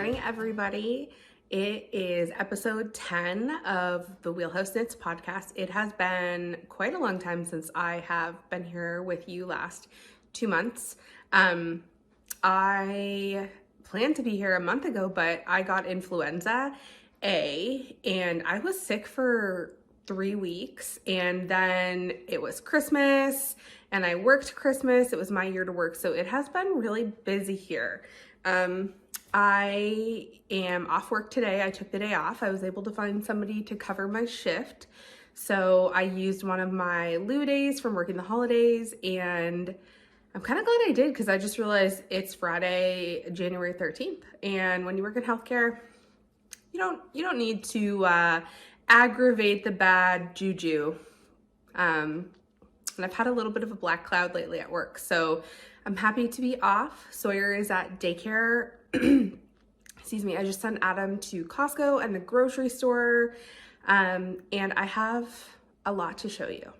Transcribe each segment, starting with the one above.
morning, everybody. It is episode 10 of the Wheelhouse Knits podcast. It has been quite a long time since I have been here with you last 2 months. I planned to be here a month ago, but I got influenza A and I was sick for 3 weeks, and then it was Christmas and I worked Christmas. It was my year to work, so it has been really busy here. I am off work today. I took the day off. I was able to find somebody to cover my shift. So I used one of my lieu days from working the holidays, and I'm kind of glad I did because I just realized it's Friday, January 13th. And when you work in healthcare, you don't need to aggravate the bad juju. And I've had a little bit of a black cloud lately at work, so I'm happy to be off. Sawyer is at daycare. Excuse me. I just sent Adam to Costco and the grocery store, and I have a lot to show you.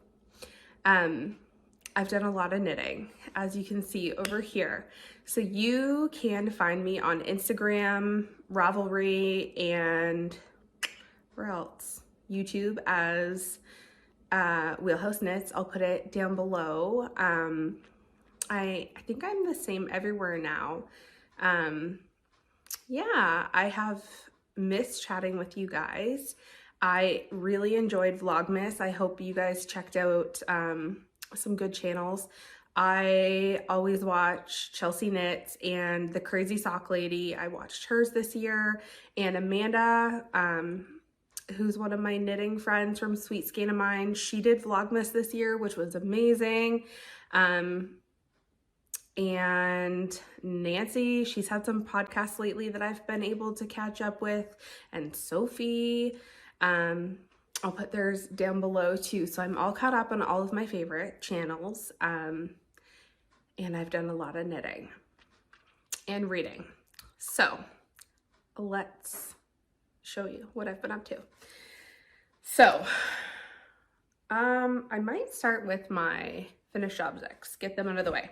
I've done a lot of knitting, as you can see over here. So you can find me on Instagram, Ravelry, and where else? YouTube as Wheelhouse Knits. I'll put it down below. I think I'm the same everywhere now. Yeah, I have missed chatting with you guys. I really enjoyed Vlogmas. I hope you guys checked out some good channels. I always watch Chelsea Knits and the Crazy Sock Lady. I watched hers this year, and Amanda, who's one of my knitting friends from Sweet Skein O Mine. She did Vlogmas this year, which was amazing. And Nancy, she's had some podcasts lately that I've been able to catch up with, and Sophie, I'll put theirs down below too. So I'm all caught up on all of my favorite channels, and I've done a lot of knitting and reading. So let's show you what I've been up to. So I might start with my finished objects, get them out of the way.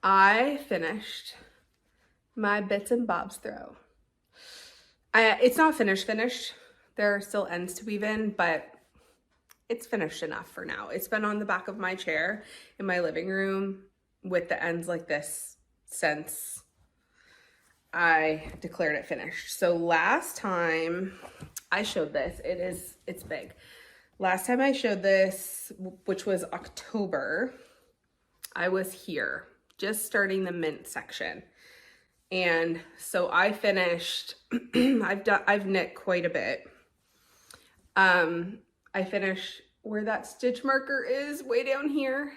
I finished my bits and bobs throw. It's not finished. There are still ends to weave in, but it's finished enough for now. It's been on the back of my chair in my living room with the ends like this since I declared it finished. So last time I showed this, it's big. Last time I showed this, which was October, I was here just starting the mint section. And so I finished, I've knit quite a bit. I finished where that stitch marker is way down here,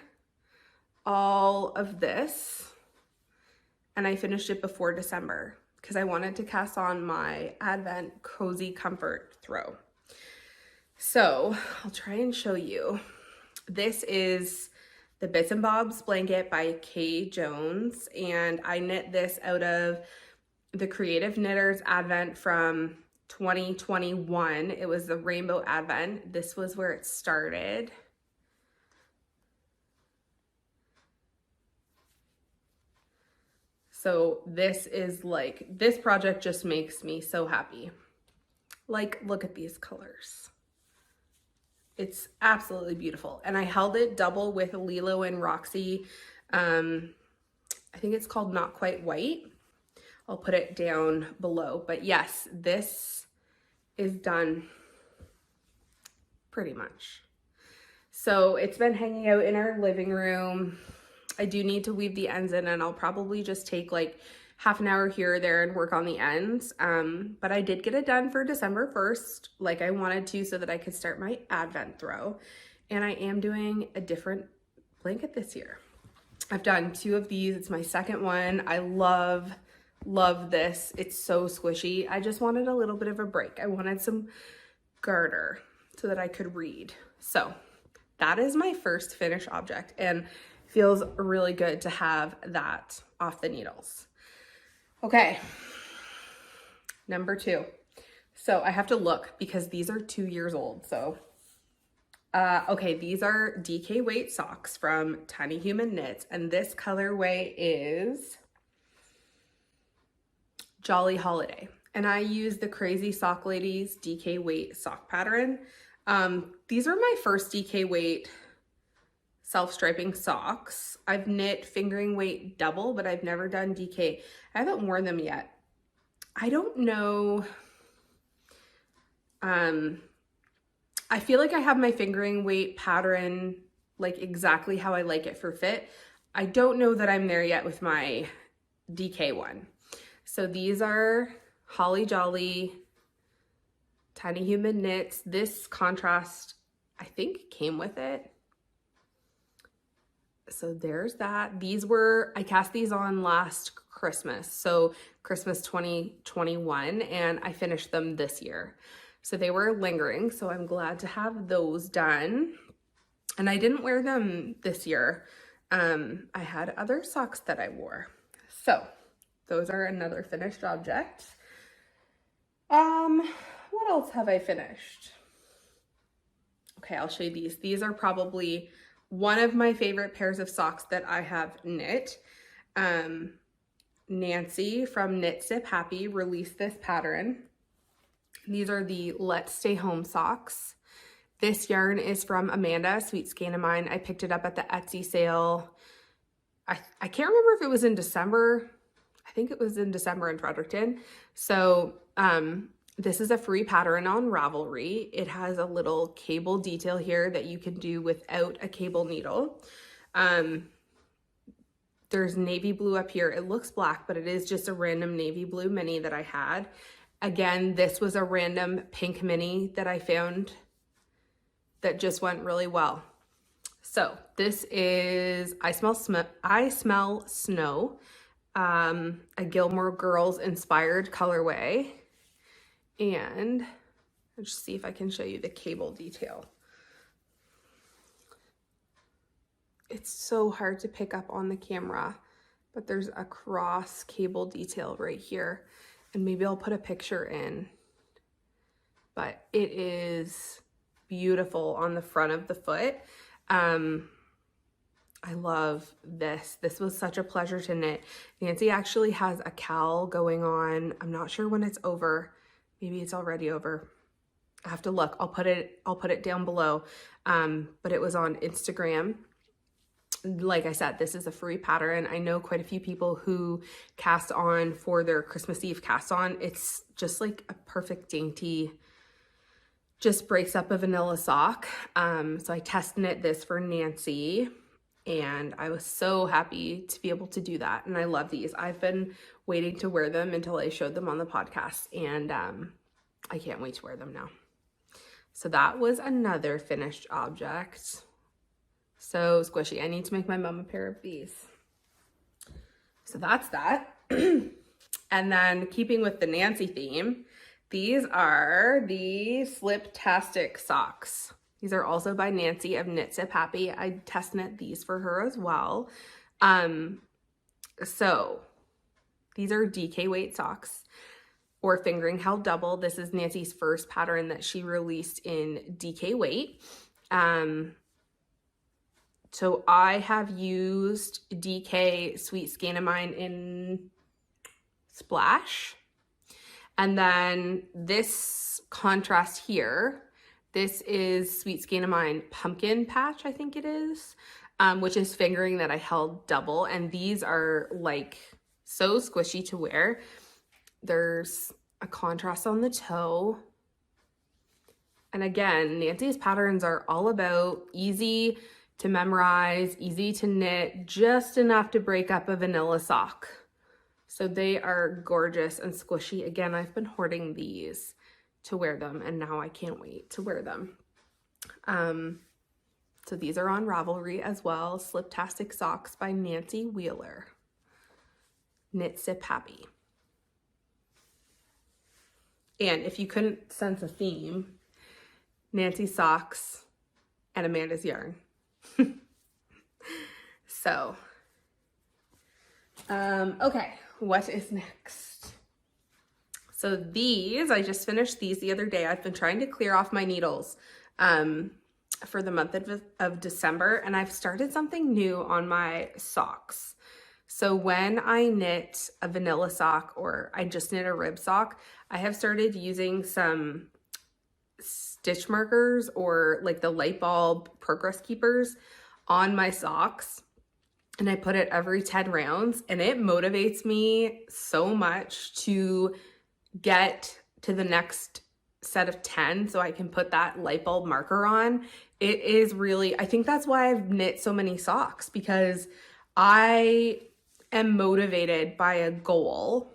all of this, and I finished it before December because I wanted to cast on my Advent Cozy Comfort throw. So I'll try and show you. This is the Bits and Bobs blanket by Kay Jones, and I knit this out of the Creative Knitters Advent from 2021. It was the Rainbow Advent. This was where it started. So this is like, this project just makes me so happy. Like, look at these colors. It's absolutely beautiful. And I held it double with Lilo and Roxy. I think it's called Not Quite White. I'll put it down below. But yes, this is done pretty much. So it's been hanging out in our living room. I do need to weave the ends in, and I'll probably just take like half an hour here or there and work on the ends. But I did get it done for December 1st, like I wanted to, so that I could start my Advent throw. And I am doing a different blanket this year. I've done 2 of these. It's my second one. I love this. It's so squishy. I just wanted a little bit of a break. I wanted some garter so that I could read. So that is my first finished object, and feels really good to have that off the needles. Okay, number 2. So I have to look because these are 2 years old. So, okay, these are DK weight socks from TinyHumansKnits, and this colorway is Jolly Holiday. And I use the Crazy Sock Ladies DK weight sock pattern. These are my first DK weight self-striping socks. I've knit fingering weight double, but I've never done DK. I haven't worn them yet. I don't know. I feel like I have my fingering weight pattern like exactly how I like it for fit. I don't know that I'm there yet with my DK one. So these are Holly Jolly TinyHumansKnits. This contrast, I think, came with it. So there's that. These were, I cast these on last Christmas. So Christmas 2021, and I finished them this year. So they were lingering. So I'm glad to have those done. And I didn't wear them this year. I had other socks that I wore. So those are another finished object. What else have I finished? Okay, I'll show you these. These are probably one of my favorite pairs of socks that I have knit. Nancy from KnitSipHappy released this pattern. These are the Let's Stay Home socks. This yarn is from Amanda, Sweet Skein O Mine. I picked it up at the Etsy sale. I can't remember if it was in December. I think it was in December in Fredericton. So this is a free pattern on Ravelry. It has a little cable detail here that you can do without a cable needle. There's navy blue up here. It looks black, but it is just a random navy blue mini that I had. Again, this was a random pink mini that I found that just went really well. So this is I Smell Snow, a Gilmore Girls inspired colorway. And let's see if I can show you the cable detail. It's so hard to pick up on the camera, but there's a cross cable detail right here. And maybe I'll put a picture in, but it is beautiful on the front of the foot. I love this. This was such a pleasure to knit. Nancy actually has a cowl going on. I'm not sure when it's over. Maybe it's already over. I have to look. I'll put it down below. But it was on Instagram. Like I said, this is a free pattern. I know quite a few people who cast on for their Christmas Eve cast on. It's just like a perfect dainty, just breaks up a vanilla sock. So I test knit this for Nancy, and I was so happy to be able to do that. And I love these. I've been waiting to wear them until I showed them on the podcast, and I can't wait to wear them now. So that was another finished object. So squishy. I need to make my mom a pair of these. So that's that. And then keeping with the Nancy theme, these are the Sliptastic Socks. These are also by Nancy of KnitSipHappy. I test knit these for her as well. So these are DK weight socks or fingering held double. This is Nancy's first pattern that she released in DK weight. So I have used DK Sweet Skein O Mine in Splash. And then this contrast here, this is Sweet Skein O Mine Pumpkin Patch, I think it is, which is fingering that I held double. And these are like so squishy to wear. There's a contrast on the toe. And again, Nancy's patterns are all about easy to memorize, easy to knit, just enough to break up a vanilla sock. So they are gorgeous and squishy. Again, I've been hoarding these to wear them, and now I can't wait to wear them. So these are on Ravelry as well. Sliptastic Socks by Nancy Wheeler. KnitSipHappy. And if you couldn't sense a theme, Nancy's socks and Amanda's yarn. So, okay, what is next? So these, I just finished these the other day. I've been trying to clear off my needles for the month of December, and I've started something new on my socks. So when I knit a vanilla sock or I just knit a rib sock, I have started using some stitch markers or like the light bulb progress keepers on my socks. And I put it every 10 rounds, and it motivates me so much to get to the next set of 10 so I can put that light bulb marker on. It is really, I think that's why I've knit so many socks, because I am motivated by a goal.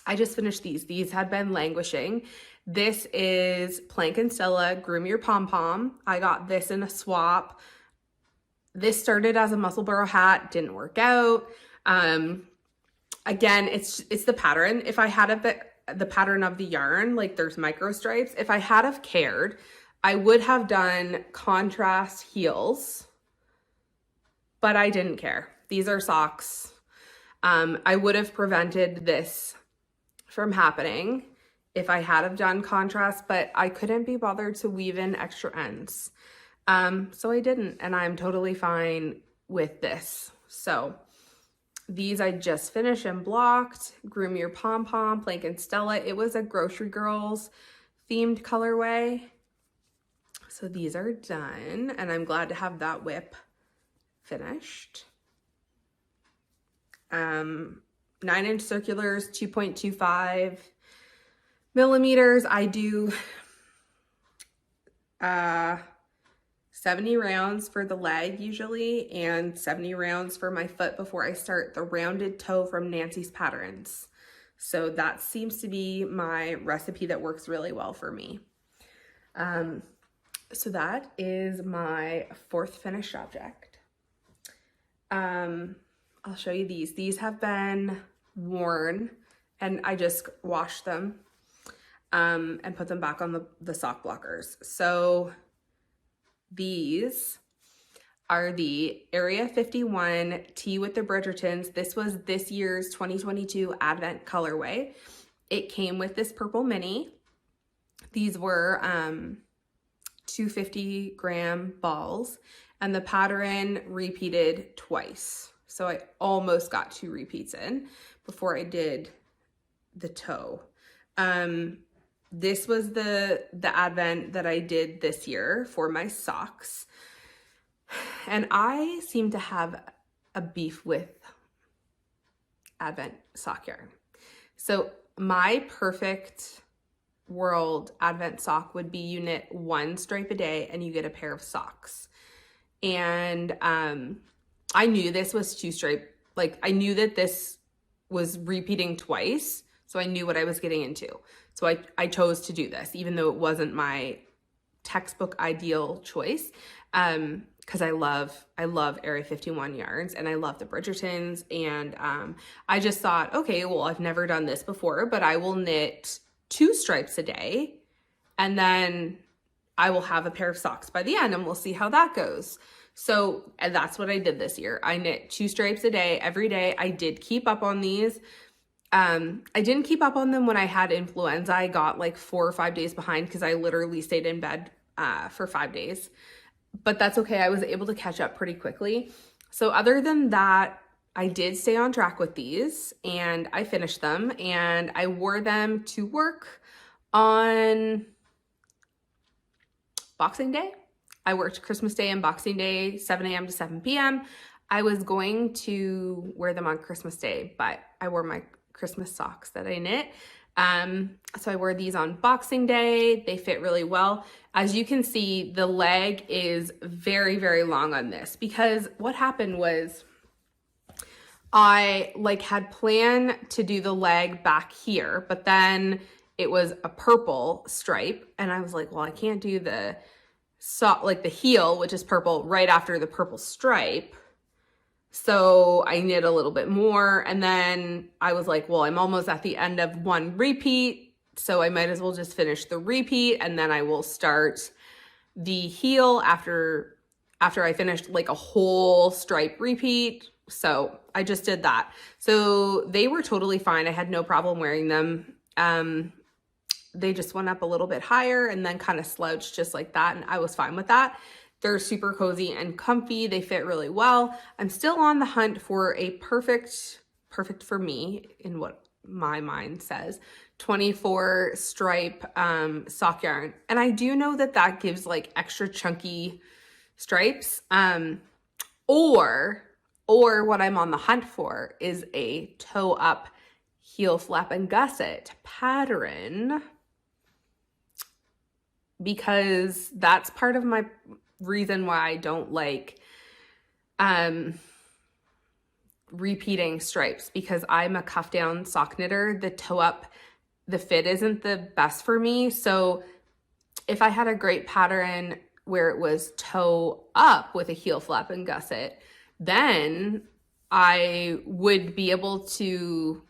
I just finished these. These had been languishing. This is Plank and Stella Groom Your Pompom. I got this in a swap. This started as a muscle burrow hat, didn't work out. Again, it's the pattern. If I had the pattern of the yarn, like there's micro stripes, if I had have cared, I would have done contrast heels, but I didn't care. These are socks. I would have prevented this from happening if I had have done contrast, but I couldn't be bothered to weave in extra ends. So I didn't, and I'm totally fine with this. So these I just finished and blocked. Groom Your Pompom, Plank and Stella. It was a Grocery Girls themed colorway. So these are done, and I'm glad to have that whip finished. 9-inch circulars, 2.25 millimeters. I do 70 rounds for the leg usually, and 70 rounds for my foot before I start the rounded toe from Nancy's Patterns. So that seems to be my recipe that works really well for me. So that is my fourth finished object. I'll show you these. These have been worn, and I just washed them and put them back on the sock blockers. So these are the Area 51 Tea with the Bridgertons. This was this year's 2022 Advent colorway. It came with this purple mini. These were 250-gram balls, and the pattern repeated twice. So I almost got 2 repeats in before I did the toe. This was the Advent that I did this year for my socks. And I seem to have a beef with Advent sock yarn. So my perfect world Advent sock would be you knit 1 stripe a day and you get a pair of socks. And I knew this was 2 stripe. Like I knew that this was repeating twice. So I knew what I was getting into. So I chose to do this, even though it wasn't my textbook ideal choice. Because I love Area 51 yarns, and I love the Bridgertons. And I just thought, okay, well, I've never done this before, but I will knit 2 stripes a day, and then I will have a pair of socks by the end, and we'll see how that goes. So, and that's what I did this year. I knit 2 stripes a day, every day. I did keep up on these. I didn't keep up on them when I had influenza. I got like 4 or 5 days behind because I literally stayed in bed for 5 days. But that's okay. I was able to catch up pretty quickly. So other than that, I did stay on track with these, and I finished them, and I wore them to work on Boxing Day. I worked Christmas Day and Boxing Day, 7 a.m. to 7 p.m. I was going to wear them on Christmas Day, but I wore my Christmas socks that I knit. So I wore these on Boxing Day. They fit really well. As you can see, the leg is very, very long on this, because what happened was I had planned to do the leg back here, but then it was a purple stripe, and I was like, well, I can't do the heel, which is purple, right after the purple stripe. So I knit a little bit more, and then I was like, well, I'm almost at the end of 1 repeat, so I might as well just finish the repeat, and then I will start the heel after I finished like a whole stripe repeat. So I just did that. So they were totally fine. I had no problem wearing them. They just went up a little bit higher and then kind of slouched just like that, and I was fine with that. They're super cozy and comfy. They fit really well. I'm still on the hunt for a perfect for me, in what my mind says, 24 stripe sock yarn. And I do know that that gives like extra chunky stripes. Or what I'm on the hunt for is a toe up heel flap and gusset pattern, because that's part of my reason why I don't like repeating stripes, because I'm a cuff down sock knitter. The toe up, the fit isn't the best for me. So if I had a great pattern where it was toe up with a heel flap and gusset, then I would be able to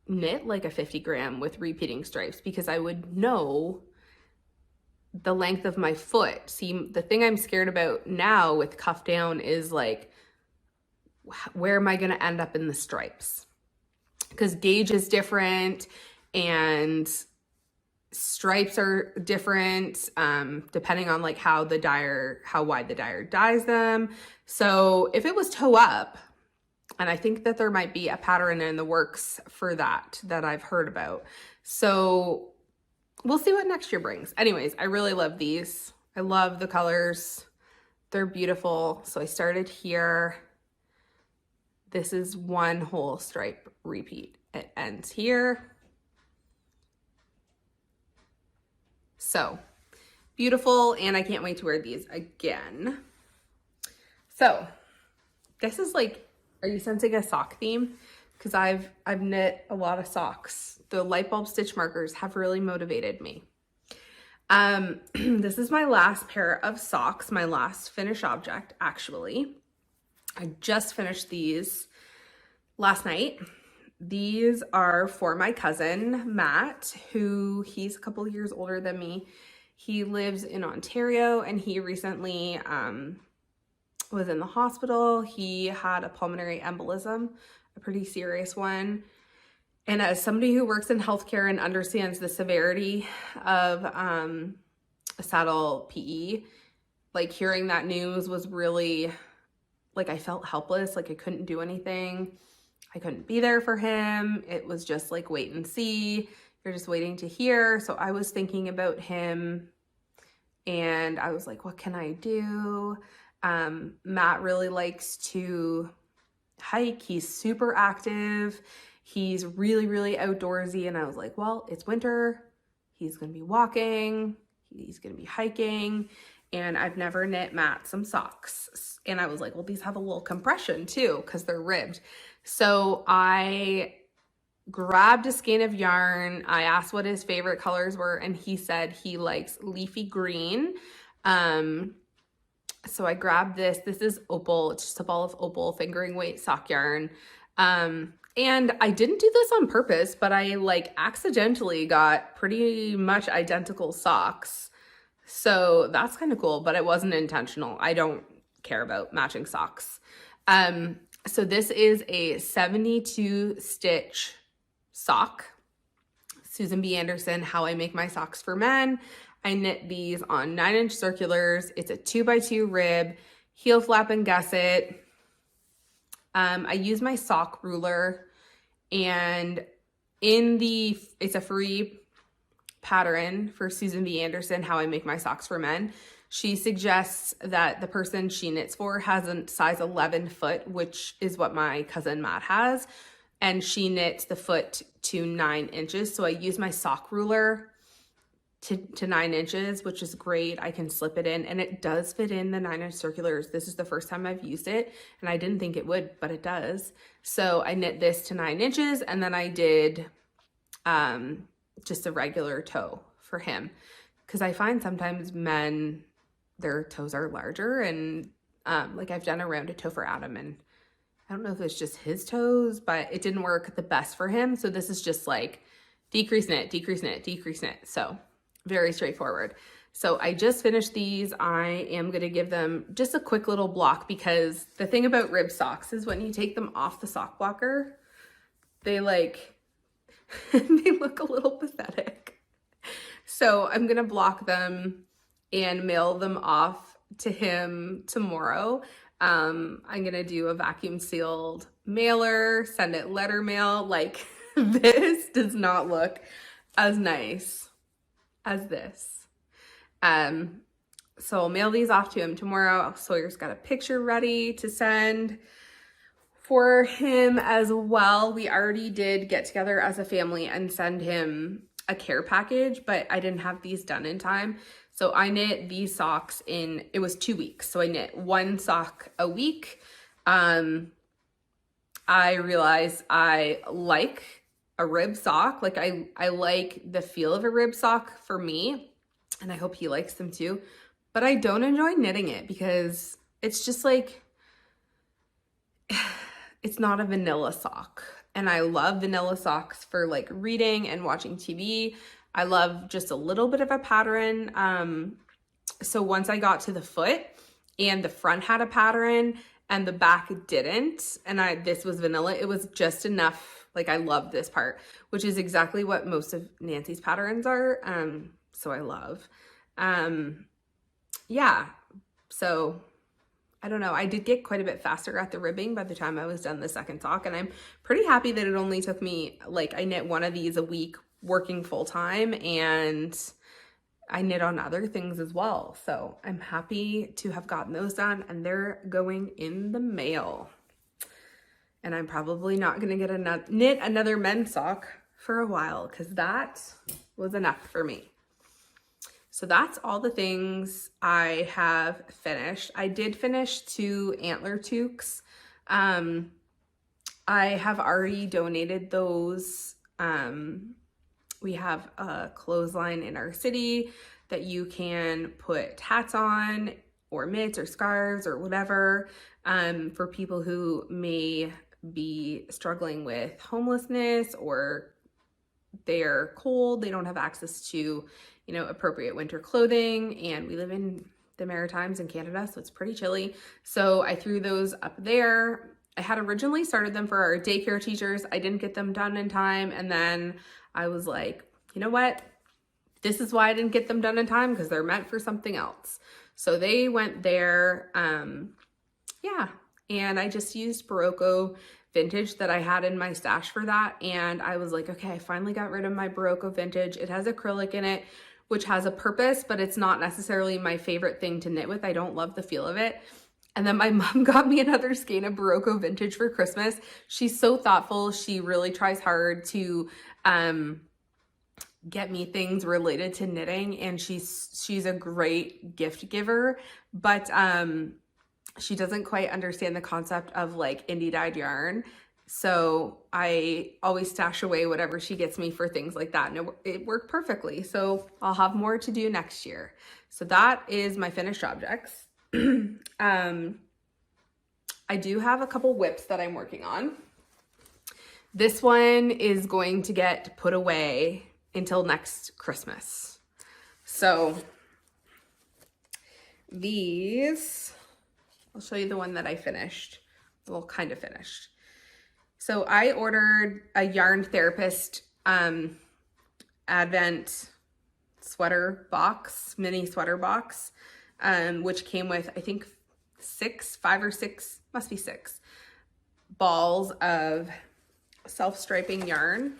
knit like a 50 gram with repeating stripes, because I would know the length of my foot. See, the thing I'm scared about now with cuff down is like, where am I going to end up in the stripes? Because gauge is different and stripes are different depending on like how wide the dyer dyes them. So if it was toe up, and I think that there might be a pattern in the works for that I've heard about. So we'll see what next year brings. Anyways, I really love these. I love the colors. They're beautiful. So I started here. This is one whole stripe repeat. It ends here. So beautiful. And I can't wait to wear these again. So this is like, are you sensing a sock theme? Because I've knit a lot of socks. The light bulb stitch markers have really motivated me. This is my last pair of socks, my last finished object, actually. I just finished these last night. These are for my cousin, Matt, he's a couple years older than me. He lives in Ontario, and he recently was in the hospital. He had a pulmonary embolism, a pretty serious one. And as somebody who works in healthcare and understands the severity of saddle PE, like hearing that news was really, like, I felt helpless. Like I couldn't do anything. I couldn't be there for him. It was just like, wait and see. You're just waiting to hear. So I was thinking about him, and I was like, what can I do? Matt really likes to hike. He's super active. He's really, really outdoorsy. And I was like, well, it's winter. He's going to be walking. He's going to be hiking. And I've never knit Matt some socks. And I was like, well, these have a little compression too, because they're ribbed. So I grabbed a skein of yarn. I asked what his favorite colors were, and he said he likes leafy green. So I grabbed this. This is Opal. It's just a ball of Opal fingering weight sock yarn. And I didn't do this on purpose, but I like accidentally got pretty much identical socks. So that's kind of cool, but it wasn't intentional. I don't care about matching socks. So this is a 72 stitch sock. Susan B. Anderson, How I Make My Socks for Men. I knit these on 9-inch circulars. It's a 2x2 rib, heel flap and gusset. I use my sock ruler, and it's a free pattern for Susan B. Anderson, How I Make My Socks for Men. She suggests that the person she knits for has a size 11 foot, which is what my cousin Matt has. And she knits the foot to 9 inches. So I use my sock ruler to 9 inches, which is great. I can slip it in, and it does fit in the 9-inch circulars. This is the first time I've used it, and I didn't think it would, but it does. So I knit this to 9 inches, and then I did just a regular toe for him, because I find sometimes men, their toes are larger, and like I've done a rounded toe for Adam, and I don't know if it's just his toes, but it didn't work the best for him. So this is just like decrease knit, decrease knit, decrease knit. So very straightforward. So I just finished these. I am going to give them just a quick little block, because the thing about rib socks is when you take them off the sock blocker, they like, they look a little pathetic. So I'm going to block them and mail them off to him tomorrow. I'm gonna do a vacuum sealed mailer, send it letter mail. Like, this does not look as nice as this. So I'll mail these off to him tomorrow. Sawyer's got a picture ready to send for him as well. We already did get together as a family and send him a care package, but I didn't have these done in time. So I knit these socks in, it was 2 weeks. So I knit 1 sock a week. I realized I like a rib sock. Like I like the feel of a rib sock for me, and I hope he likes them too. But I don't enjoy knitting it because it's just like, it's not a vanilla sock. And I love vanilla socks for like reading and watching TV. I love just a little bit of a pattern. So once I got to the foot and the front had a pattern and the back didn't, and this was vanilla, it was just enough. Like, I love this part, which is exactly what most of Nancy's patterns are. So I love, yeah. So I don't know. I did get quite a bit faster at the ribbing by the time I was done the second sock, and I'm pretty happy that it only took me, like, I knit 1 of these a week working full time, and I knit on other things as well. So I'm happy to have gotten those done, and they're going in the mail. And I'm probably not going to knit another men's sock for a while, because that was enough for me. So that's all the things I have finished. I did finish 2 antler toques. I have already donated those. We have a clothesline in our city that you can put hats on, or mitts or scarves or whatever, for people who may be struggling with homelessness, or they're cold, they don't have access to, you know, appropriate winter clothing. And we live in the Maritimes in Canada, so it's pretty chilly. So I threw those up there. I had originally started them for our daycare teachers. I didn't get them done in time. And then I was like, you know what? This is why I didn't get them done in time, because they're meant for something else. So they went there. Yeah. And I just used Barocco vintage that I had in my stash for that. And I was like, okay, I finally got rid of my Barocco vintage. It has acrylic in it, which has a purpose, but it's not necessarily my favorite thing to knit with. I don't love the feel of it. And then my mom got me another skein of Barocco vintage for Christmas. She's so thoughtful. She really tries hard to get me things related to knitting, and she's a great gift giver, but she doesn't quite understand the concept of like indie dyed yarn. So I always stash away whatever she gets me for things like that, and it worked perfectly. So I'll have more to do next year. So that is my finished objects. I do have a couple whips that I'm working on. This one is going to get put away until next Christmas. So these, I'll show you the one that I finished. Well, kind of finished. So I ordered a Yarn Therapist Advent sweater box, mini sweater box, which came with, I think, 5 or 6, must be 6 balls of self-striping yarn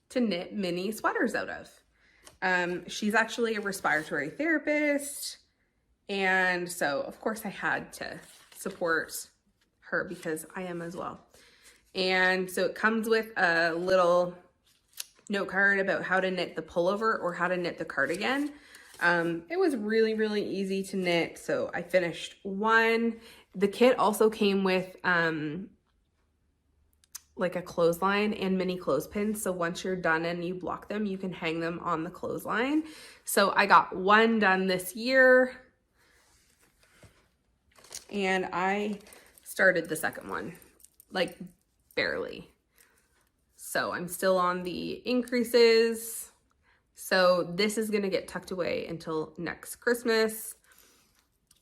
to knit mini sweaters out of. She's actually a respiratory therapist, and so of course I had to support her because I am as well. And so it comes with a little note card about how to knit the pullover or how to knit the cardigan. It was really, really easy to knit, so I finished one. The kit also came with like a clothesline and mini clothespins, so once you're done and you block them, you can hang them on the clothesline. So I got one done this year, and I started the second one, like barely. So I'm still on the increases. So this is gonna get tucked away until next Christmas.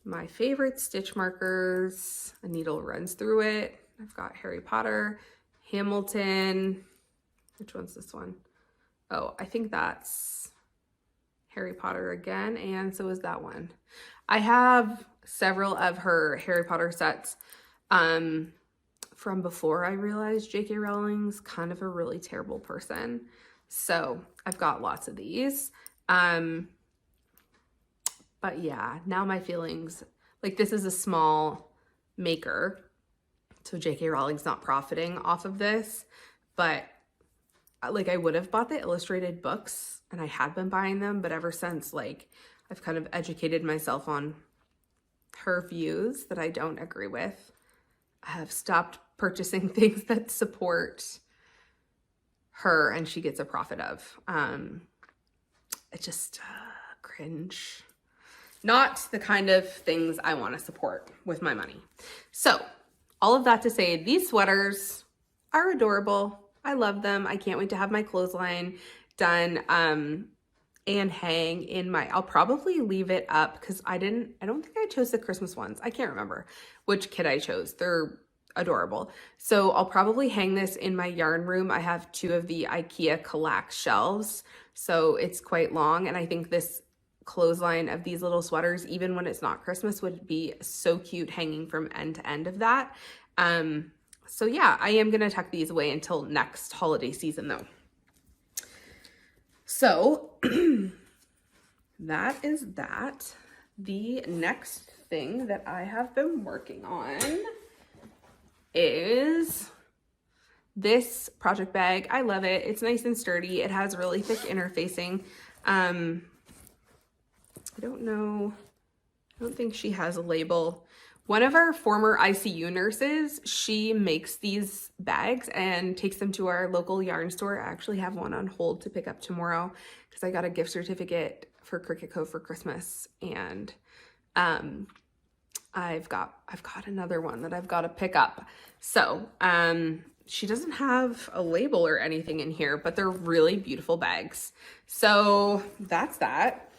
My favorite stitch markers, a needle runs through it. I've got Harry Potter, Hamilton. Which one's this one? Oh, I think that's Harry Potter again, and so is that one. I have several of her Harry Potter sets from before I realized J.K. Rowling's kind of a really terrible person. So I've got lots of these. But yeah, now my feelings, like this is a small maker, so J.K. Rowling's not profiting off of this, but like I would have bought the illustrated books and I had been buying them, but ever since, like, I've kind of educated myself on her views that I don't agree with, I have stopped purchasing things that support her and she gets a profit of. It just cringe. Not the kind of things I want to support with my money. So all of that to say, these sweaters are adorable. I love them. I can't wait to have my clothesline done and hang in my, I'll probably leave it up because I don't think I chose the Christmas ones. I can't remember which kit I chose. They're adorable. So I'll probably hang this in my yarn room. I have 2 of the IKEA Kallax shelves, so it's quite long, and I think this clothesline of these little sweaters, even when it's not Christmas, would be so cute hanging from end to end of that. So yeah, I am gonna tuck these away until next holiday season though. So that is that. The next thing that I have been working on is this project bag. I love it. It's nice and sturdy. It has really thick interfacing. I don't know. I don't think she has a label. One of our former ICU nurses, she makes these bags and takes them to our local yarn store. I actually have one on hold to pick up tomorrow because I got a gift certificate for Cricut Co for Christmas, and I've got another one that I've got to pick up. So she doesn't have a label or anything in here, but they're really beautiful bags. So that's that.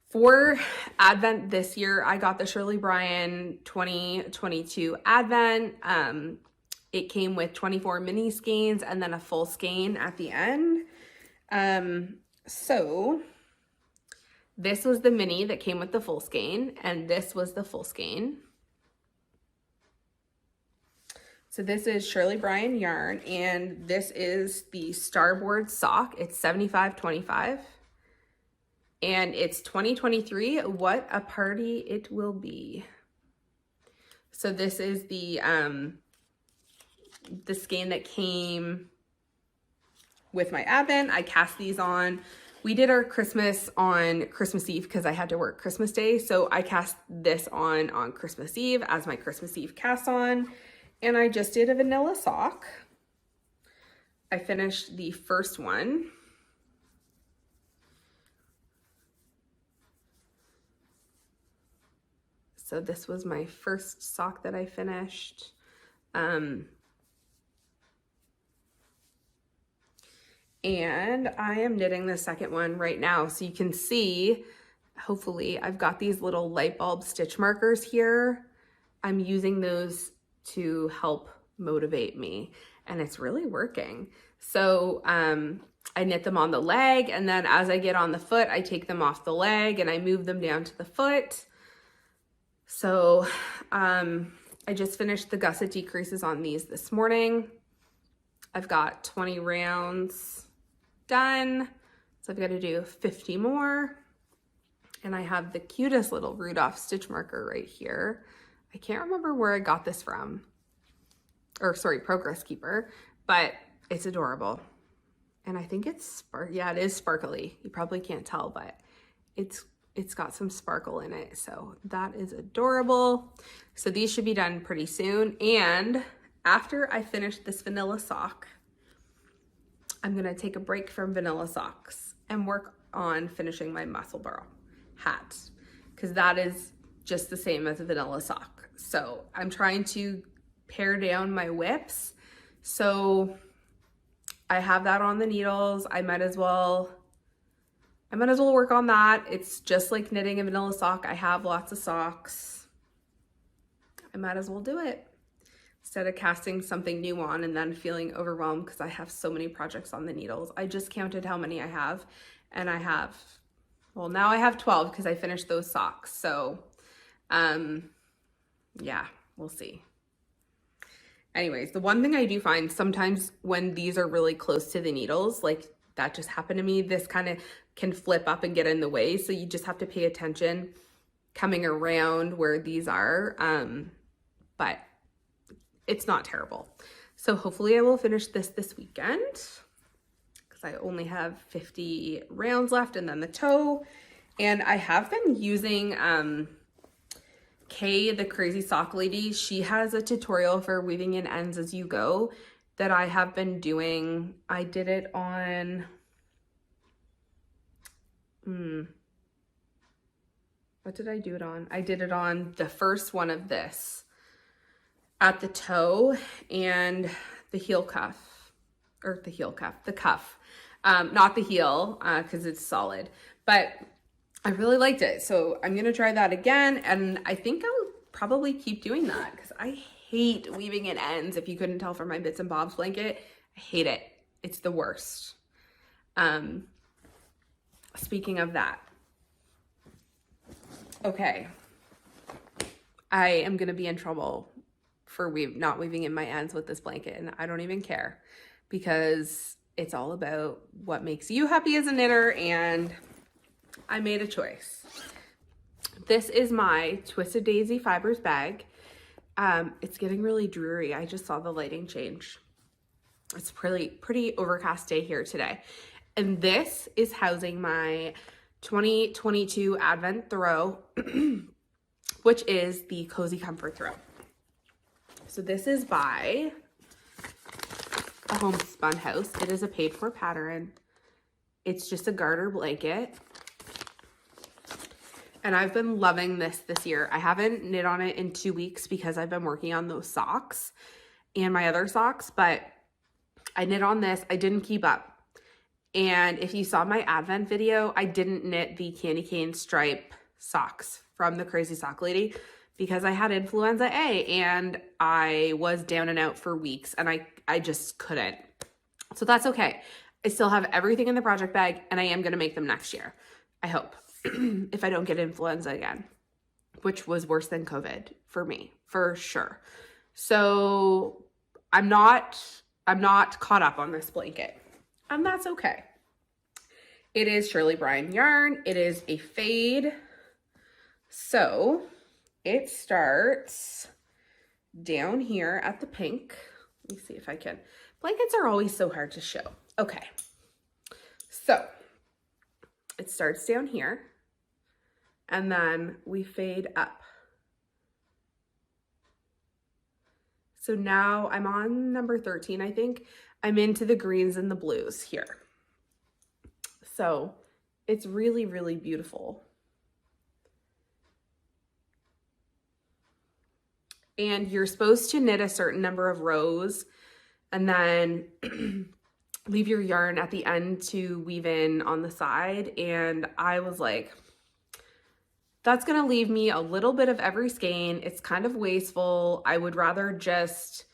For Advent this year, I got the Shirley Bryan 2022 Advent. It came with 24 mini skeins and then a full skein at the end. So this was the mini that came with the full skein, and this was the full skein. So this is Shirley Bryan yarn, and this is the Starboard sock. It's 75/25. And it's 2023, what a party it will be. So this is the skein that came with my Advent. I cast these on. We did our Christmas on Christmas Eve because I had to work Christmas Day. So I cast this on Christmas Eve as my Christmas Eve cast on. And I just did a vanilla sock. I finished the first one. So this was my first sock that I finished. And I am knitting the second one right now. So you can see, hopefully, I've got these little light bulb stitch markers here. I'm using those to help motivate me, and it's really working. So I knit them on the leg, and then as I get on the foot, I take them off the leg and I move them down to the foot. So I just finished the gusset decreases on these this morning. I've got 20 rounds done, so I've got to do 50 more. And I have the cutest little Rudolph stitch marker right here. I can't remember where I got this from, or sorry, Progress Keeper, but it's adorable. And I think it's yeah, it is sparkly. You probably can't tell, but it's got some sparkle in it, so that is adorable. So these should be done pretty soon, and after I finish this vanilla sock, I'm gonna take a break from vanilla socks and work on finishing my Musselburgh hat, because that is just the same as a vanilla sock. So I'm trying to pare down my whips, so I have that on the needles. I might as well work on that. It's just like knitting a vanilla sock. I have lots of socks. I might as well do it instead of casting something new on and then feeling overwhelmed because I have so many projects on the needles. I just counted how many I have, and I have Well, now I have 12 because I finished those socks. So, yeah, we'll see. Anyways, the one thing I do find sometimes when these are really close to the needles, like that just happened to me, this kind of can flip up and get in the way. So you just have to pay attention coming around where these are. But it's not terrible. So hopefully I will finish this weekend because I only have 50 rounds left and then the toe. And I have been using, Kay, the crazy sock lady. She has a tutorial for weaving in ends as you go that I have been doing. I did it on, what did I do it on? I did it on the first one of this at the toe and the heel cuff, or the heel cuff, the cuff, not the heel, because it's solid, but I really liked it. So I'm going to try that again. And I think I'll probably keep doing that because I hate weaving in ends. If you couldn't tell from my bits and bobs blanket, I hate it. It's the worst. Speaking of that, okay, I am going to be in trouble for not weaving in my ends with this blanket. And I don't even care because it's all about what makes you happy as a knitter. And I made a choice. This is my Twisted Daisy Fibres bag. It's getting really dreary. I just saw the lighting change. It's pretty overcast day here today. And this is housing my 2022 Advent throw, which is the Cozy Comfort throw. So this is by a Homespun House. It is a paid for pattern. It's just a garter blanket. And I've been loving this year. I haven't knit on it in 2 weeks because I've been working on those socks and my other socks, but I knit on this. I didn't keep up. And if you saw my Advent video, I didn't knit the candy cane stripe socks from the Crazy Sock Lady because I had influenza A and I was down and out for weeks and I just couldn't. So that's okay. I still have everything in the project bag and I am going to make them next year. I hope. If I don't get influenza again, which was worse than COVID for me, for sure. So I'm not caught up on this blanket, and that's okay. It is Shirley Bryan yarn. It is a fade. So it starts down here at the pink. Let me see if I can. Blankets are always so hard to show. Okay. So it starts down here. And then we fade up. So now I'm on number 13, I think. I'm into the greens and the blues here. So it's really, really beautiful. And you're supposed to knit a certain number of rows and then leave your yarn at the end to weave in on the side. And I was like, that's going to leave me a little bit of every skein. It's kind of wasteful. I would rather just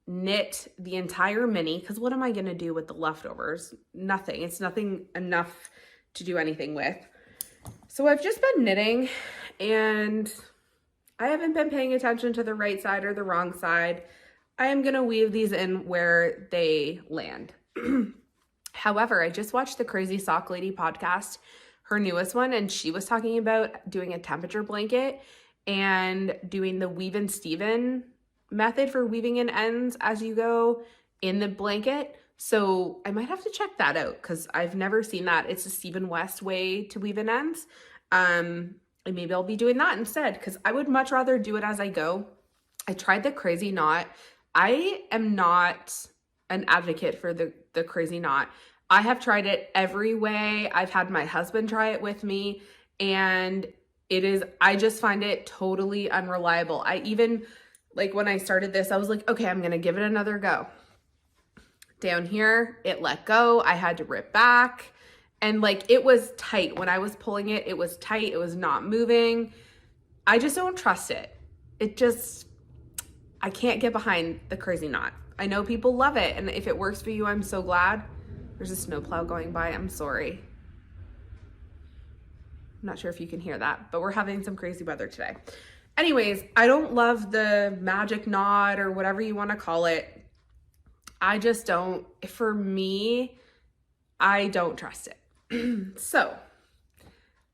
knit the entire mini because what am I going to do with the leftovers? Nothing. It's nothing enough to do anything with. So I've just been knitting and I haven't been paying attention to the right side or the wrong side. I am going to weave these in where they land. However, I just watched the Crazy Sock Lady podcast, her newest one, and she was talking about doing a temperature blanket and doing the weave and Steven method for weaving in ends as you go in the blanket. So I might have to check that out because I've never seen that. It's a Stephen West way to weave in ends. And maybe I'll be doing that instead because I would much rather do it as I go. I tried the crazy knot. I am not an advocate for the crazy knot. I have tried it every way. I've had my husband try it with me and I just find it totally unreliable. I even, like when I started this, I was like, okay, I'm going to give it another go. Down here, it let go. I had to rip back and like it was tight. When I was pulling it, it was tight. It was not moving. I just don't trust it. I can't get behind the crazy knot. I know people love it. And if it works for you, I'm so glad. There's a snowplow going by. I'm sorry. I'm not sure if you can hear that, but we're having some crazy weather today. Anyways, I don't love the magic knot or whatever you want to call it. I just don't, for me, I don't trust it. So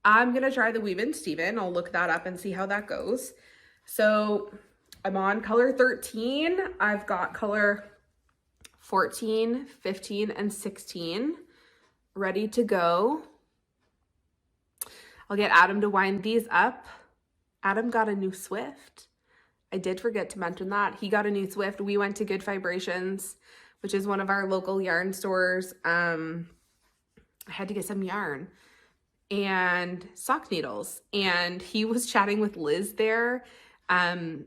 I'm going to try the Weave and Steven. I'll look that up and see how that goes. So I'm on color 13. I've got color 14, 15, and 16 ready to go. I'll get Adam to wind these up. Adam got a new Swift. I did forget to mention that. He got a new Swift. We went to Good Vibrations, which is one of our local yarn stores. I had to get some yarn and sock needles. And he was chatting with Liz there. And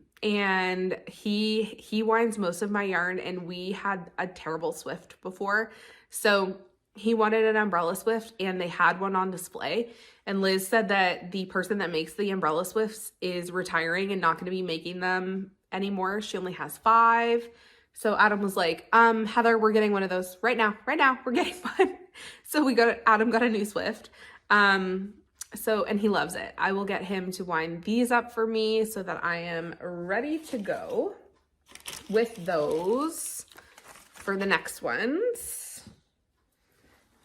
he winds most of my yarn, and we had a terrible Swift before. So he wanted an umbrella Swift, and they had one on display. And Liz said that the person that makes the umbrella Swifts is retiring and not going to be making them anymore. She only has 5. So Adam was like, Heather, we're getting one of those right now, we're getting one. So Adam got a new Swift. And he loves it. I will get him to wind these up for me so that I am ready to go with those for the next ones.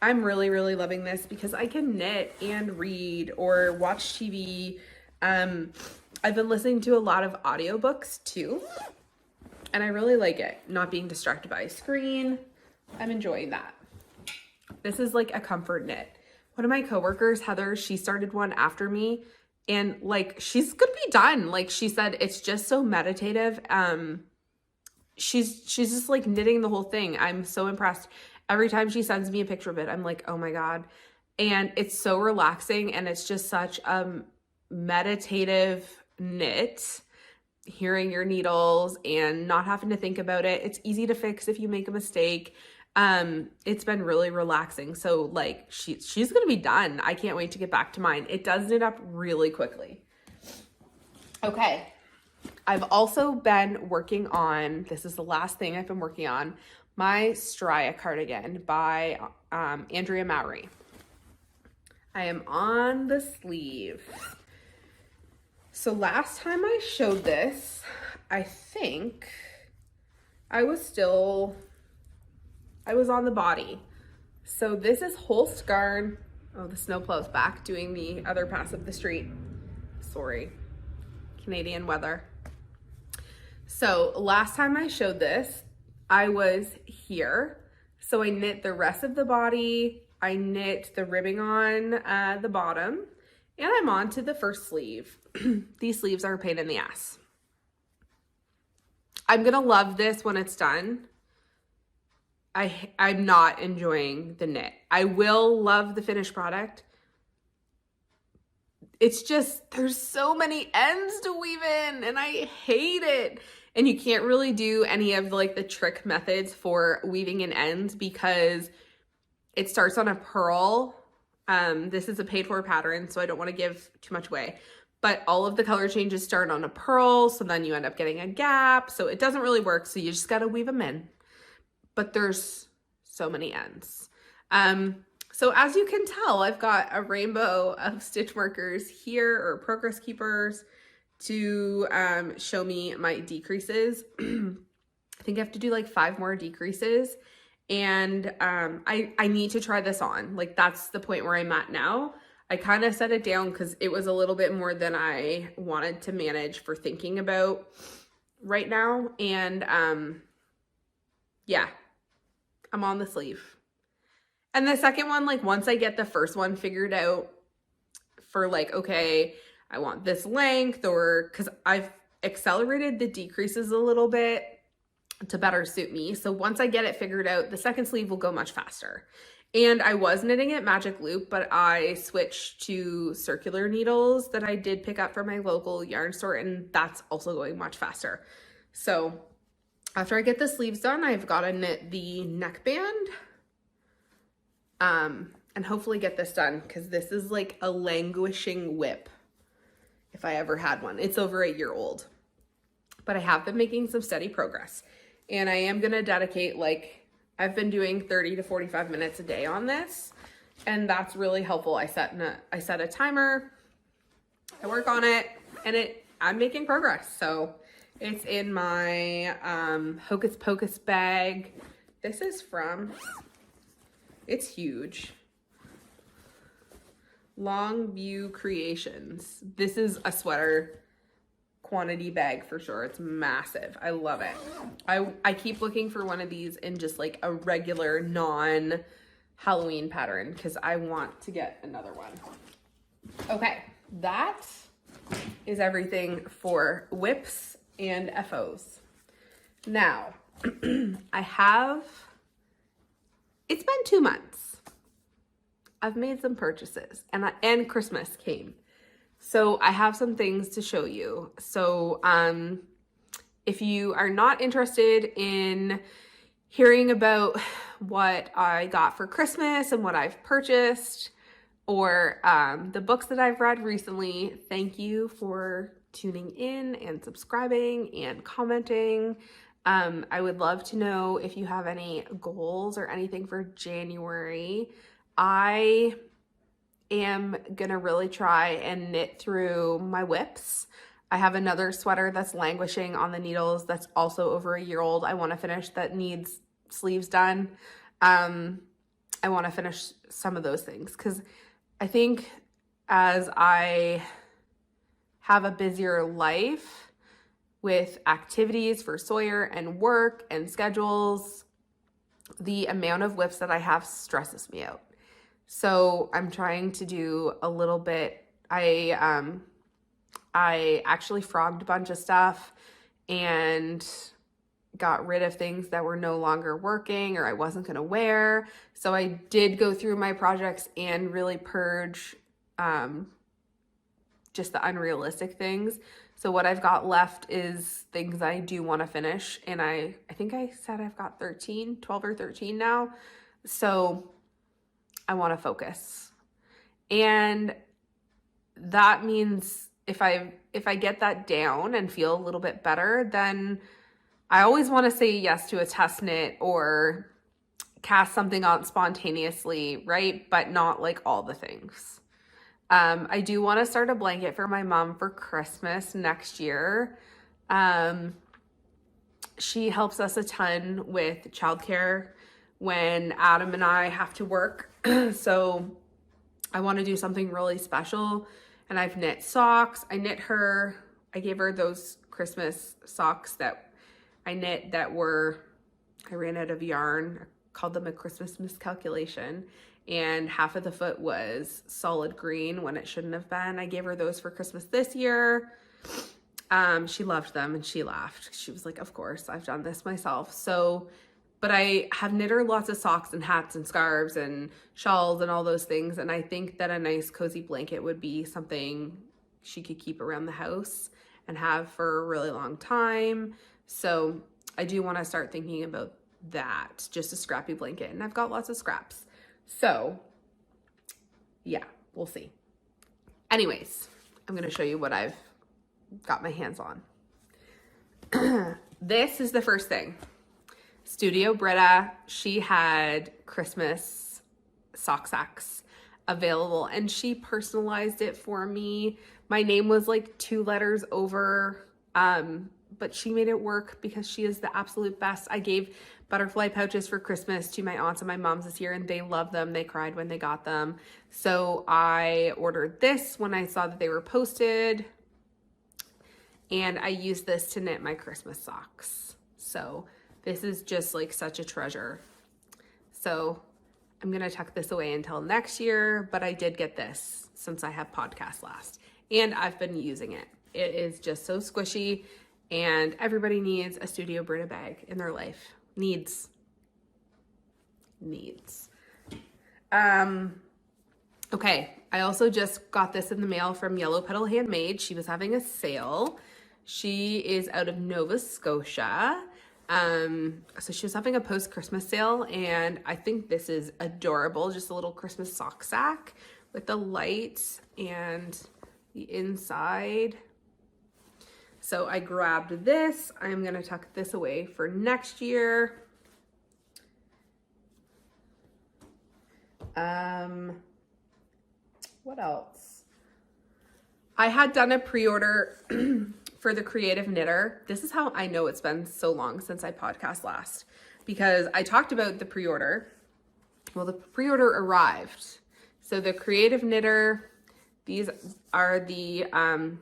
I'm really, really loving this because I can knit and read or watch TV. I've been listening to a lot of audiobooks too, and I really like it. Not being distracted by a screen. I'm enjoying that. This is like a comfort knit. One of my coworkers, Heather, she started one after me, and like, she's gonna be done. Like, she said, it's just so meditative. She's just like knitting the whole thing. I'm so impressed. Every time she sends me a picture of it, I'm like, oh my God. And it's so relaxing, and it's just such a meditative knit, hearing your needles and not having to think about it. It's easy to fix if you make a mistake. It's been really relaxing. So like, she's going to be done. I can't wait to get back to mine. It does knit up really quickly. Okay. I've also been working on, this is the last thing I've been working on, my Straya cardigan by Andrea Mowry. I am on the sleeve. So last time I showed this, I think I was on the body. So this is Holst Garn. Oh, the snowplow's back doing the other pass up the street. Sorry, Canadian weather. So last time I showed this, I was here. So I knit the rest of the body. I knit the ribbing on the bottom, and I'm on to the first sleeve. These sleeves are a pain in the ass. I'm gonna love this when it's done. I'm not enjoying the knit. I will love the finished product. It's just, there's so many ends to weave in, and I hate it. And you can't really do any of like the trick methods for weaving in ends because it starts on a purl. This is a paid for pattern, so I don't want to give too much away. But all of the color changes start on a purl, so then you end up getting a gap. So it doesn't really work, so you just got to weave them in. But there's so many ends. So as you can tell, I've got a rainbow of stitch markers here, or progress keepers, to show me my decreases. I think I have to do like 5 more decreases, and I need to try this on. Like, that's the point where I'm at now. I kind of set it down because it was a little bit more than I wanted to manage for thinking about right now. And yeah, I'm on the sleeve. And the second one, like, once I get the first one figured out for like, okay, I want this length, or because I've accelerated the decreases a little bit to better suit me. So once I get it figured out, the second sleeve will go much faster. And I was knitting it magic loop, but I switched to circular needles that I did pick up from my local yarn store, and that's also going much faster. So after I get the sleeves done, I've got to knit the neckband, and hopefully get this done, because this is like a languishing whip if I ever had one. It's over a year old, but I have been making some steady progress, and I am going to dedicate, like, I've been doing 30 to 45 minutes a day on this. And that's really helpful. I set a timer, I work on it, and I'm making progress. So it's in my Hocus Pocus bag. This is from, it's huge, Longview Creations. This is a sweater quantity bag for sure. It's massive. I love it. I keep looking for one of these in just like a regular non Halloween pattern because I want to get another one. Okay, that is everything for whips and FOs. Now, it's been 2 months. I've made some purchases and Christmas came. So I have some things to show you. So if you are not interested in hearing about what I got for Christmas and what I've purchased, or the books that I've read recently, thank you for tuning in and subscribing and commenting. I would love to know if you have any goals or anything for January. I am gonna really try and knit through my whips. I have another sweater that's languishing on the needles that's also over a year old I want to finish that needs sleeves done. I want to finish some of those things because I think as I have a busier life with activities for Sawyer and work and schedules, the amount of whips that I have stresses me out. So I'm trying to do a little bit. I actually frogged a bunch of stuff and got rid of things that were no longer working or I wasn't going to wear. So I did go through my projects and really purge just the unrealistic things. So what I've got left is things I do want to finish. And I think I said I've got 12 or 13 now. So I want to focus. And that means if I get that down and feel a little bit better, then I always want to say yes to a test knit or cast something on spontaneously, right? But not like all the things. I do want to start a blanket for my mom for Christmas next year. She helps us a ton with childcare when Adam and I have to work. So I want to do something really special. And I've knit socks. I gave her those Christmas socks that I knit I ran out of yarn. I called them a Christmas miscalculation. And half of the foot was solid green when it shouldn't have been. I gave her those for Christmas this year. She loved them and she laughed. She was like, of course, I've done this myself. So, but I have knit her lots of socks and hats and scarves and shawls and all those things. And I think that a nice cozy blanket would be something she could keep around the house and have for a really long time. So I do want to start thinking about that, just a scrappy blanket. And I've got lots of scraps. So yeah, we'll see. Anyways, I'm going to show you what I've got my hands on. This is the first thing. Studio Britta, she had Christmas sock sacks available and she personalized it for me. My name was like 2 letters over, but she made it work because she is the absolute best. I gave butterfly pouches for Christmas to my aunts and my moms this year and they love them. They cried when they got them. So I ordered this when I saw that they were posted and I used this to knit my Christmas socks. So this is just like such a treasure. So I'm going to tuck this away until next year, but I did get this since I have podcast last and I've been using it. It is just so squishy and everybody needs a Studio Britta bag in their life. Needs. Okay, I also just got this in the mail from Yellow Petal Handmade. She was having a sale. She is out of Nova Scotia. So she was having a post-Christmas sale and I think this is adorable. Just a little Christmas sock sack with the light and the inside. So I grabbed this. I'm going to tuck this away for next year. What else? I had done a pre-order for the Creative Knitter. This is how I know it's been so long since I podcast last, because I talked about the pre-order. Well, the pre-order arrived. So the Creative Knitter, these are the Herf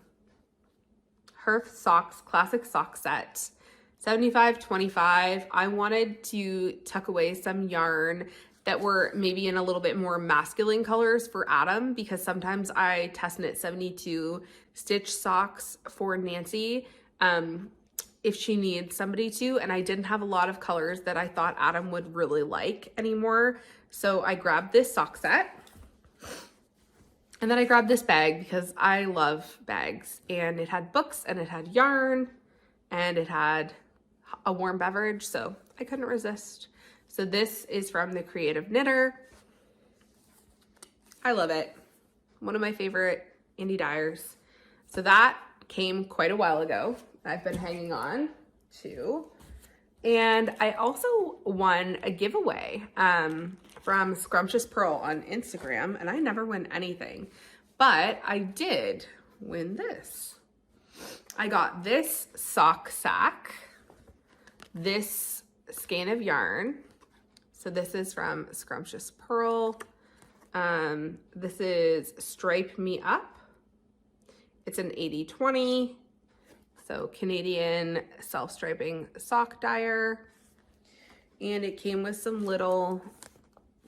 Socks Classic Sock Set, 75-25. I wanted to tuck away some yarn that were maybe in a little bit more masculine colors for Adam, because sometimes I test knit 72 stitch socks for Nancy if she needs somebody to, and I didn't have a lot of colors that I thought Adam would really like anymore. So I grabbed this sock set, and then I grabbed this bag because I love bags, and it had books and it had yarn and it had a warm beverage, so I couldn't resist. So this is from the Creative Knitter. I love it. One of my favorite indie dyers. So that came quite a while ago. I've been hanging on to. And I also won a giveaway from Scrumptious Pearl on Instagram, and I never win anything, but I did win this. I got this sock sack, this skein of yarn. So this is from Scrumptious Pearl. This is Stripe Me Up. It's an 80-20, so Canadian self-striping sock dyer. And it came with some little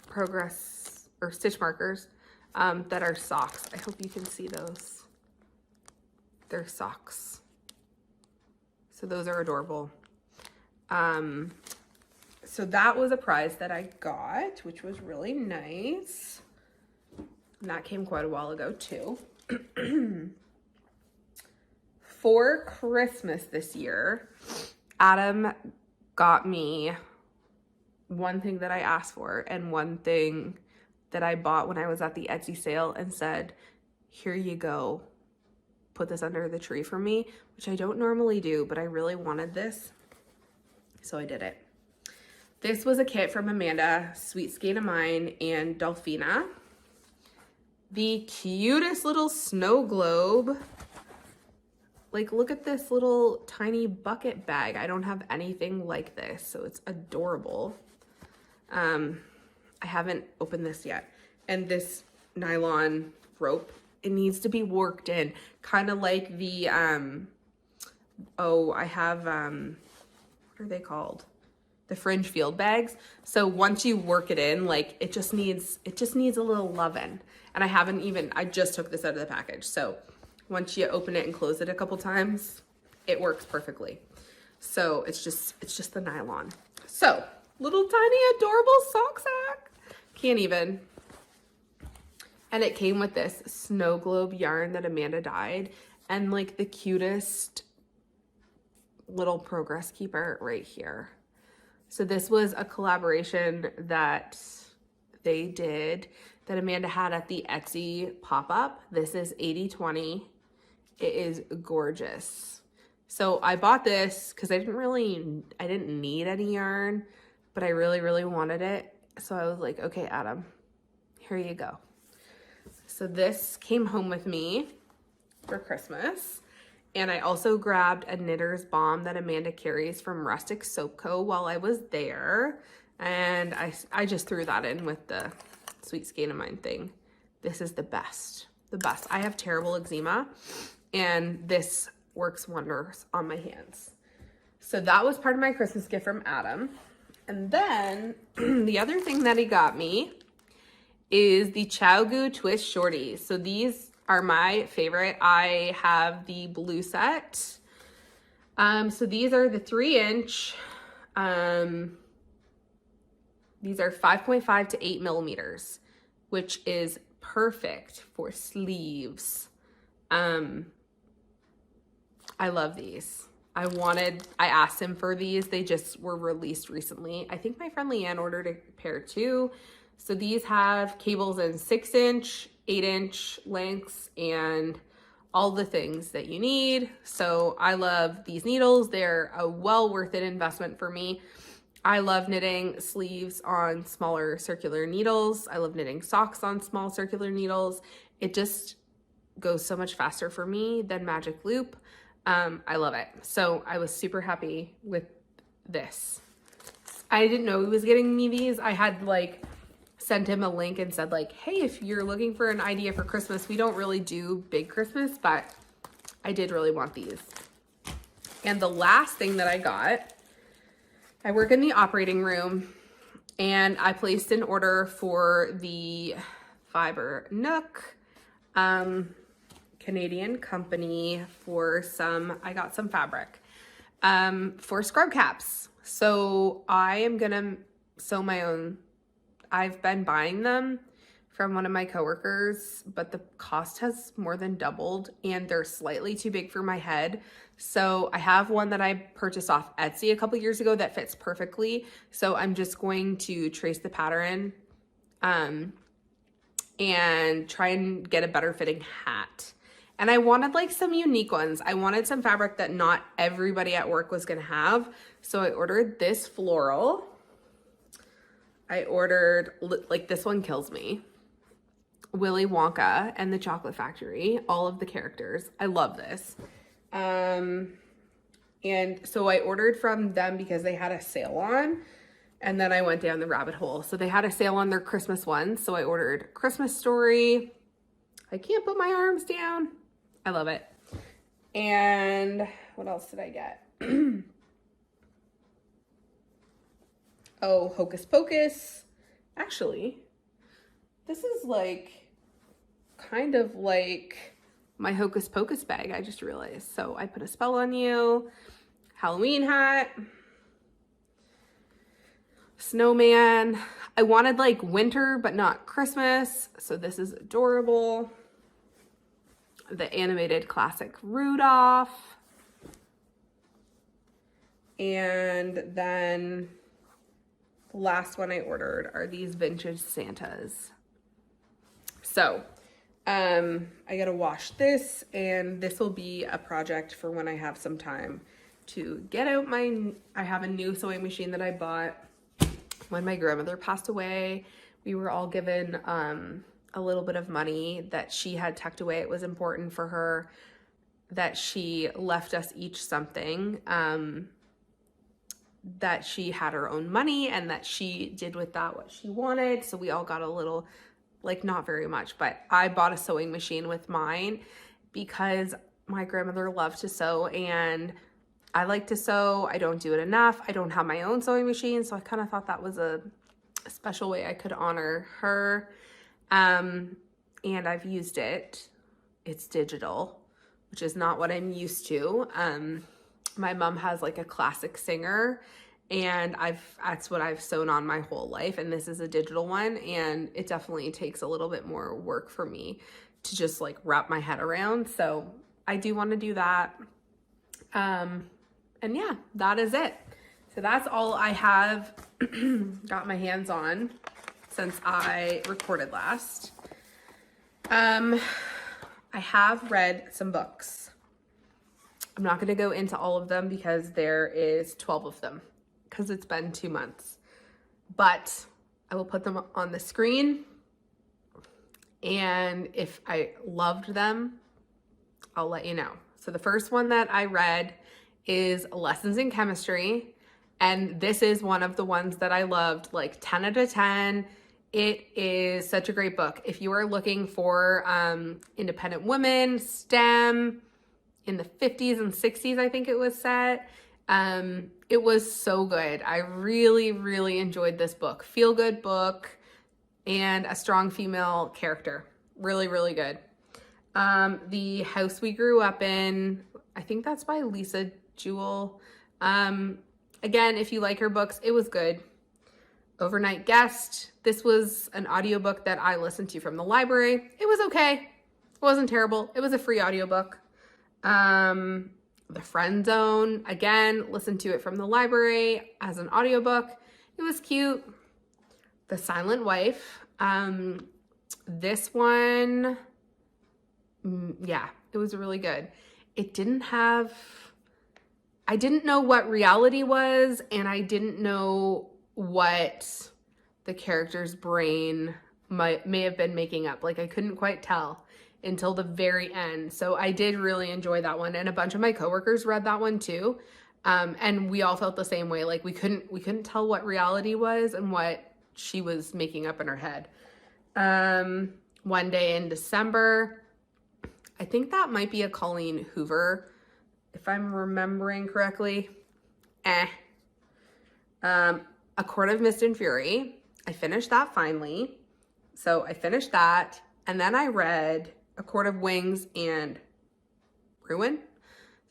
progress or stitch markers that are socks. I hope you can see those. They're socks. So those are adorable. So that was a prize that I got, which was really nice. And that came quite a while ago too. For Christmas this year, Adam got me one thing that I asked for and one thing that I bought when I was at the Etsy sale, and said, here you go, put this under the tree for me, which I don't normally do, but I really wanted this, so I did it. This was a kit from Amanda, Sweet Skein O Mine, and Delphina. The cutest little snow globe. Like, look at this little tiny bucket bag. I don't have anything like this, so it's adorable. I haven't opened this yet. And this nylon rope, it needs to be worked in. Kind of like the, I have, what are they called? The fringe field bags. So once you work it in, like, it just needs a little loving. And I just took this out of the package. So once you open it and close it a couple times, it works perfectly. So it's just the nylon. So little tiny adorable sock sack. Can't even. And it came with this snow globe yarn that Amanda dyed, and like the cutest little progress keeper right here. So this was a collaboration that they did that Amanda had at the Etsy pop-up. This is 80-20. It is gorgeous. So I bought this because I didn't need any yarn, but I really, really wanted it. So I was like, okay, Adam, here you go. So this came home with me for Christmas. And I also grabbed a Knitter's Balm that Amanda carries from Rustic Soap Co. while I was there. And I just threw that in with the Sweet Skein O Mine thing. This is the best. The best. I have terrible eczema, and this works wonders on my hands. So that was part of my Christmas gift from Adam. And then the other thing that he got me is the Chowgoo Twist Shorties. So these are my favorite. I have the blue set. So these are the 3-inch. These are 5.5 to 8 millimeters, which is perfect for sleeves. I love these. I asked him for these. They just were released recently. I think my friend Leanne ordered a pair too. So these have cables in 6-inch, 8-inch lengths, and all the things that you need. So I love these needles. They're a well worth it investment for me. I love knitting sleeves on smaller circular needles. I love knitting socks on small circular needles. It just goes so much faster for me than magic loop. I love it. So I was super happy with this. I didn't know he was getting me these. I had like sent him a link and said like, hey, if you're looking for an idea for Christmas, we don't really do big Christmas, but I did really want these. And the last thing that I got, I work in the operating room and I placed an order for the Fibre Nook, Canadian company for I got some fabric, for scrub caps. So I am gonna sew my own. I've been buying them from one of my coworkers, but the cost has more than doubled and they're slightly too big for my head. So I have one that I purchased off Etsy a couple years ago that fits perfectly. So I'm just going to trace the pattern and try and get a better fitting hat. And I wanted like some unique ones. I wanted some fabric that not everybody at work was gonna have. So I ordered this floral. I ordered, like this one kills me, Willy Wonka and the Chocolate Factory, all of the characters. I love this. And so I ordered from them because they had a sale on, and then I went down the rabbit hole. So they had a sale on their Christmas ones. So I ordered Christmas Story. I can't put my arms down. I love it. And what else did I get? Oh, Hocus Pocus. Actually, this is like kind of like my Hocus Pocus bag, I just realized. So I put a spell on you, Halloween hat, snowman. I wanted like winter, but not Christmas. So this is adorable. The animated classic Rudolph. And then the last one I ordered are these vintage Santas. So I gotta wash this, and this will be a project for when I have some time to get out I have a new sewing machine that I bought when my grandmother passed away. We were all given a little bit of money that she had tucked away. It was important for her that she left us each something, that she had her own money and that she did with that what she wanted. So we all got a little, like not very much, but I bought a sewing machine with mine because my grandmother loved to sew and I like to sew. I don't do it enough. I don't have my own sewing machine. So I kind of thought that was a special way I could honor her. And I've used it. It's digital, which is not what I'm used to. My mom has like a classic singer, and that's what I've sewn on my whole life, and this is a digital one, and it definitely takes a little bit more work for me to just like wrap my head around. So I do want to do that. And yeah, that is it. So that's all I have got my hands on since I recorded last. I have read some books. I'm not going to go into all of them because there is 12 of them because it's been 2 months, but I will put them on the screen. And if I loved them, I'll let you know. So the first one that I read is Lessons in Chemistry. And this is one of the ones that I loved, like 10 out of 10. It is such a great book. If you are looking for independent women, STEM, in the 50s and 60s, I think it was set. It was so good. I really, really enjoyed this book. Feel-good book and a strong female character. Really, really good. The House We Grew Up In, I think that's by Lisa Jewell. Again, if you like her books, it was good. Overnight Guest. This was an audiobook that I listened to from the library. It was okay. It wasn't terrible. It was a free audiobook. The Friend Zone, again, listened to it from the library as an audiobook. It was cute. The Silent Wife. This one, yeah, it was really good. It didn't have I didn't know what reality was, and I didn't know what the character's brain may have been making up. Like, I couldn't quite tell until the very end. So I did really enjoy that one, and a bunch of my coworkers read that one too. And we all felt the same way. Like, we couldn't tell what reality was and what she was making up in her head. One Day in December, I think that might be a Colleen Hoover, if I'm remembering correctly. A Court of Mist and Fury. I finished that finally. So I finished that, and then I read A Court of Wings and Ruin.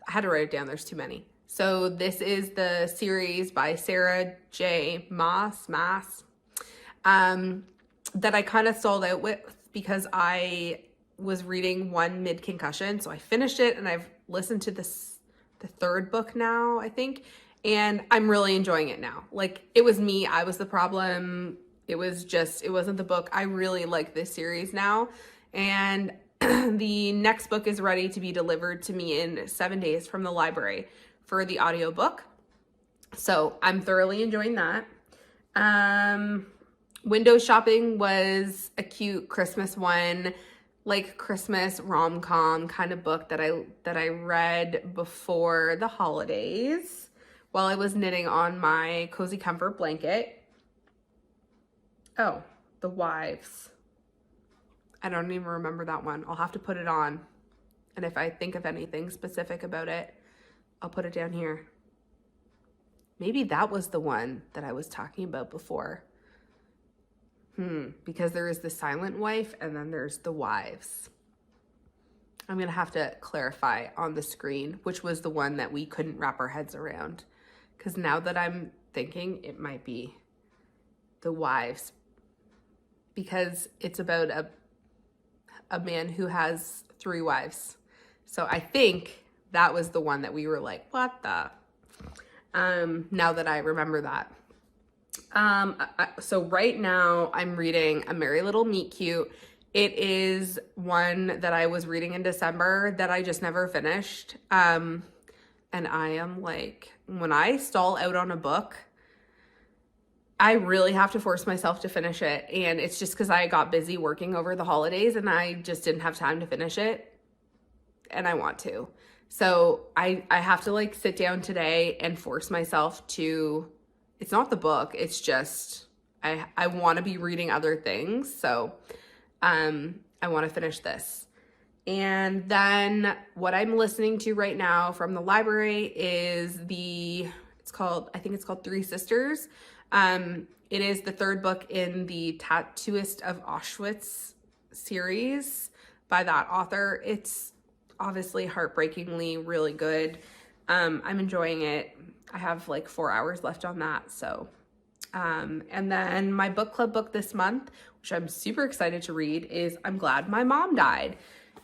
I had to write it down, there's too many. So this is the series by Sarah J. Maas, that I kind of sold out with because I was reading one mid-concussion. So I finished it, and I've listened to the third book now, I think, and I'm really enjoying it now. Like, it was me, I was the problem. It wasn't the book. I really like this series now. And the next book is ready to be delivered to me in 7 days from the library for the audiobook. So I'm thoroughly enjoying that. Window shopping was a cute Christmas one, like Christmas rom-com kind of book that I read before the holidays while I was knitting on my cozy comfort blanket. Oh, The Wives. I don't even remember that one. I'll have to put it on. And if I think of anything specific about it, I'll put it down here. Maybe that was the one that I was talking about before. Because there is the Silent Wife and then there's The Wives. I'm going to have to clarify on the screen which was the one that we couldn't wrap our heads around. Because now that I'm thinking, it might be The Wives. Because it's about a man who has 3 wives. So I think that was the one that we were like, what the? Now that I remember that. So right now I'm reading A Merry Little Meet Cute. It is one that I was reading in December that I just never finished. And I am like, when I stall out on a book, I really have to force myself to finish it. And it's just because I got busy working over the holidays and I just didn't have time to finish it. And I want to. So I have to like sit down today and force myself to, it's not the book, it's just, I want to be reading other things. So I want to finish this. And then what I'm listening to right now from the library is I think it's called Three Sisters. It is the 3rd book in the Tattooist of Auschwitz series by that author. It's obviously heartbreakingly really good. I'm enjoying it. I have like 4 hours left on that. So, and then my book club book this month, which I'm super excited to read, is I'm Glad My Mom Died.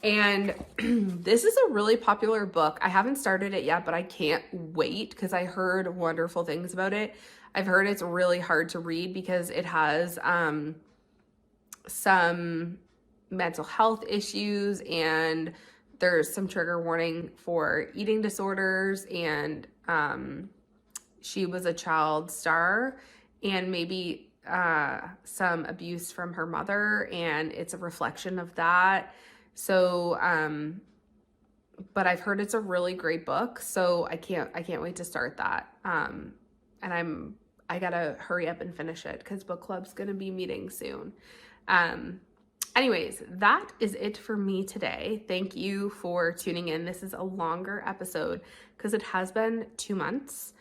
And this is a really popular book. I haven't started it yet, but I can't wait because I heard wonderful things about it. I've heard it's really hard to read because it has some mental health issues, and there's some trigger warning for eating disorders, and she was a child star, and maybe some abuse from her mother, and it's a reflection of that. So, but I've heard it's a really great book, so I can't wait to start that. And I gotta hurry up and finish it because book club's gonna be meeting soon. Anyways, that is it for me today. Thank you for tuning in. This is a longer episode because it has been 2 months.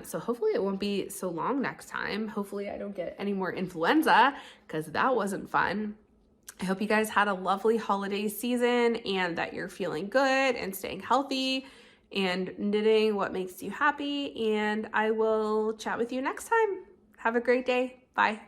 So hopefully it won't be so long next time. Hopefully I don't get any more influenza because that wasn't fun. I hope you guys had a lovely holiday season and that you're feeling good and staying healthy and knitting what makes you happy. And I will chat with you next time. Have a great day. Bye.